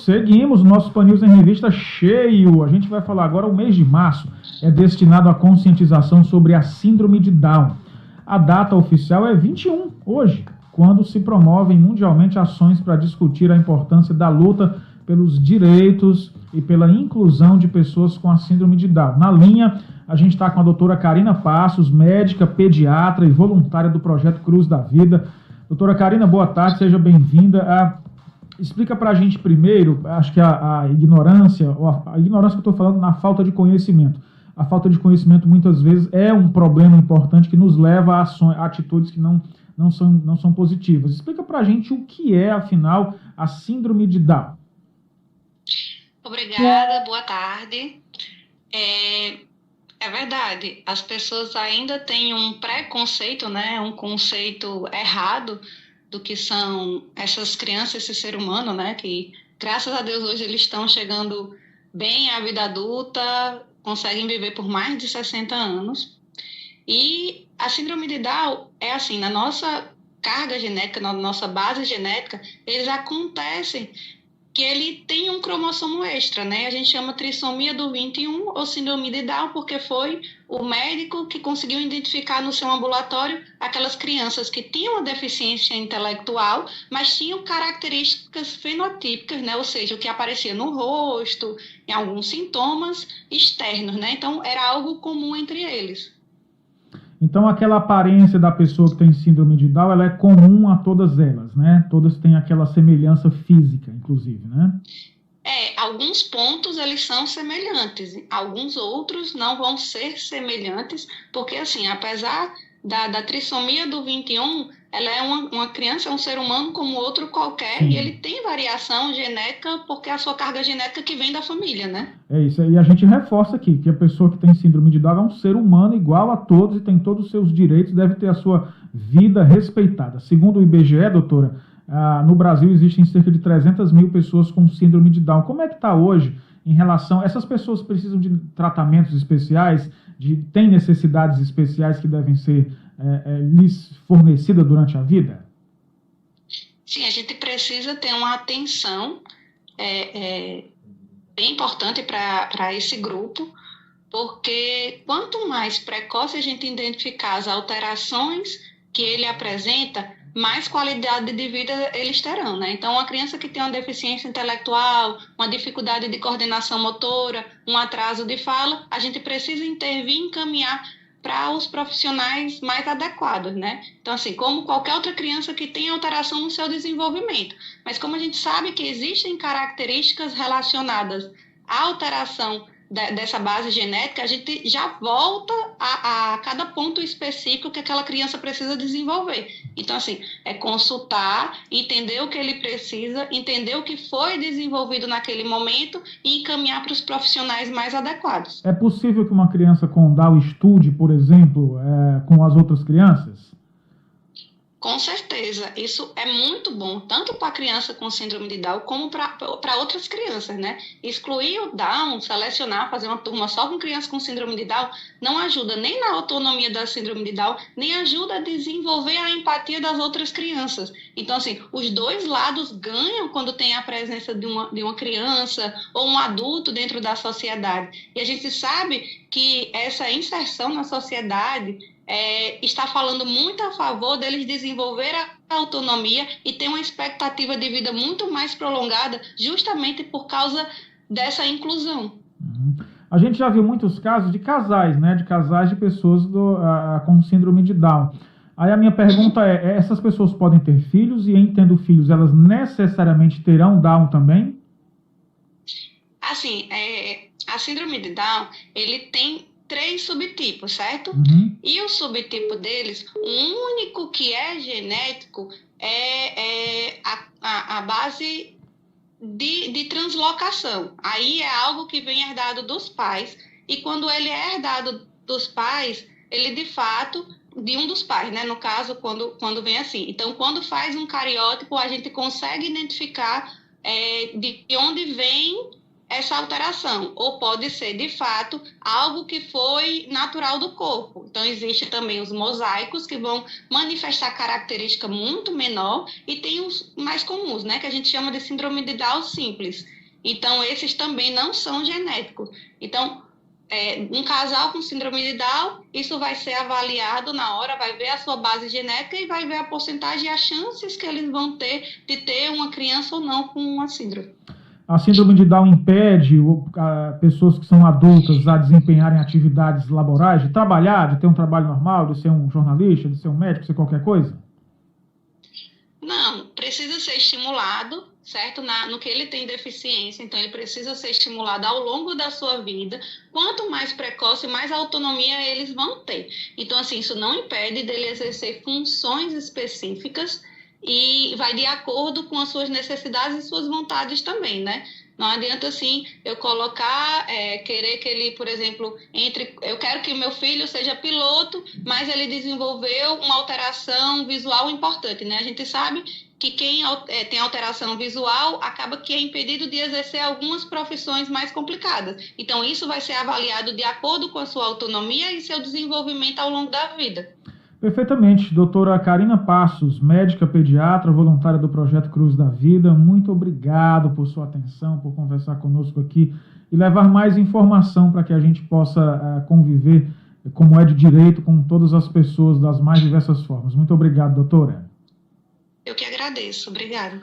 Seguimos, nosso Pan News em Revista cheio. A gente vai falar agora, o mês de março é destinado à conscientização sobre a síndrome de Down. A data oficial é 21, hoje, quando se promovem mundialmente ações para discutir a importância da luta pelos direitos e pela inclusão de pessoas com a síndrome de Down. Na linha, a gente está com a doutora Karina Passos, médica, pediatra e voluntária do Projeto Cruz da Vida. Doutora Karina, boa tarde, seja bem-vinda. Explica para a gente primeiro, acho que a ignorância que eu estou falando na falta de conhecimento. A falta de conhecimento muitas vezes é um problema importante que nos leva a atitudes que não são positivas. Explica para a gente o que é, afinal, a síndrome de Down. Obrigada, boa tarde. É verdade, as pessoas ainda têm um preconceito, né, um conceito errado do que são essas crianças, esse ser humano, né, que graças a Deus hoje eles estão chegando bem à vida adulta, conseguem viver por mais de 60 anos. E a síndrome de Down é assim, na nossa carga genética, na nossa base genética, eles acontecem que ele tem um cromossomo extra, né? A gente chama trissomia do 21 ou síndrome de Down, porque foi o médico que conseguiu identificar no seu ambulatório aquelas crianças que tinham uma deficiência intelectual, mas tinham características fenotípicas, né? Ou seja, o que aparecia no rosto, em alguns sintomas externos, né? Então, era algo comum entre eles. Então, aquela aparência da pessoa que tem síndrome de Down, ela é comum a todas elas, né? Todas têm aquela semelhança física, inclusive, né? Alguns pontos eles são semelhantes, alguns outros não vão ser semelhantes, porque assim, apesar da trissomia do 21, ela é uma criança, é um ser humano como outro qualquer, sim, e ele tem variação genética porque é a sua carga genética que vem da família, né? É isso, e a gente reforça aqui que a pessoa que tem síndrome de Down é um ser humano igual a todos e tem todos os seus direitos, deve ter a sua vida respeitada. Segundo o IBGE, doutora, no Brasil existem cerca de 300 mil pessoas com síndrome de Down. Como é que está hoje em relação... Essas pessoas precisam de tratamentos especiais, têm necessidades especiais que devem ser lhes fornecidas durante a vida? Sim, a gente precisa ter uma atenção bem importante para esse grupo, porque quanto mais precoce a gente identificar as alterações que ele apresenta, mais qualidade de vida eles terão, né? Então, uma criança que tem uma deficiência intelectual, uma dificuldade de coordenação motora, um atraso de fala, a gente precisa intervir e encaminhar para os profissionais mais adequados, né? Então, assim, como qualquer outra criança que tem alteração no seu desenvolvimento. Mas como a gente sabe que existem características relacionadas à alteração dessa base genética, a gente já volta a cada ponto específico que aquela criança precisa desenvolver. Então, assim, é consultar, entender o que ele precisa, entender o que foi desenvolvido naquele momento e encaminhar para os profissionais mais adequados. É possível que uma criança com Down estude, por exemplo, com as outras crianças? Com certeza, isso é muito bom, tanto para a criança com síndrome de Down, como para outras crianças, né? Excluir o Down, selecionar, fazer uma turma só com crianças com síndrome de Down, não ajuda nem na autonomia da síndrome de Down, nem ajuda a desenvolver a empatia das outras crianças. Então, assim, os dois lados ganham quando tem a presença de uma criança ou um adulto dentro da sociedade. E a gente sabe que essa inserção na sociedade está falando muito a favor deles desenvolver a autonomia e ter uma expectativa de vida muito mais prolongada, justamente por causa dessa inclusão. A gente já viu muitos casos de casais, né? De casais de pessoas com síndrome de Down. Aí a minha pergunta essas pessoas podem ter filhos e, em tendo filhos, elas necessariamente terão Down também? Assim, a síndrome de Down, ele tem 3 subtipos, certo? Uhum. E o subtipo deles, o único que é genético é a base de translocação. Aí é algo que vem herdado dos pais, e quando ele é herdado dos pais, ele de fato, de um dos pais, né? No caso, quando vem assim. Então, quando faz um cariótipo, a gente consegue identificar de onde vem essa alteração, ou pode ser, de fato, algo que foi natural do corpo. Então, existe também os mosaicos, que vão manifestar característica muito menor, e tem os mais comuns, né, que a gente chama de síndrome de Down simples. Então, esses também não são genéticos. Então, um casal com síndrome de Down, isso vai ser avaliado na hora, vai ver a sua base genética e vai ver a porcentagem e as chances que eles vão ter de ter uma criança ou não com uma síndrome. A síndrome de Down impede pessoas que são adultas a desempenharem atividades laborais, de trabalhar, de ter um trabalho normal, de ser um jornalista, de ser um médico, de ser qualquer coisa? Não, precisa ser estimulado, certo? No que ele tem deficiência, então ele precisa ser estimulado ao longo da sua vida. Quanto mais precoce, mais autonomia eles vão ter. Então, assim, isso não impede dele exercer funções específicas e vai de acordo com as suas necessidades e suas vontades também, né? Não adianta, assim, eu colocar, querer que ele, por exemplo, eu quero que meu filho seja piloto, mas ele desenvolveu uma alteração visual importante, né? A gente sabe que quem tem alteração visual acaba que é impedido de exercer algumas profissões mais complicadas. Então, isso vai ser avaliado de acordo com a sua autonomia e seu desenvolvimento ao longo da vida. Perfeitamente. Doutora Karina Passos, médica pediatra, voluntária do Projeto Cruz da Vida, muito obrigado por sua atenção, por conversar conosco aqui e levar mais informação para que a gente possa conviver, como é de direito, com todas as pessoas das mais diversas formas. Muito obrigado, doutora. Eu que agradeço. Obrigada.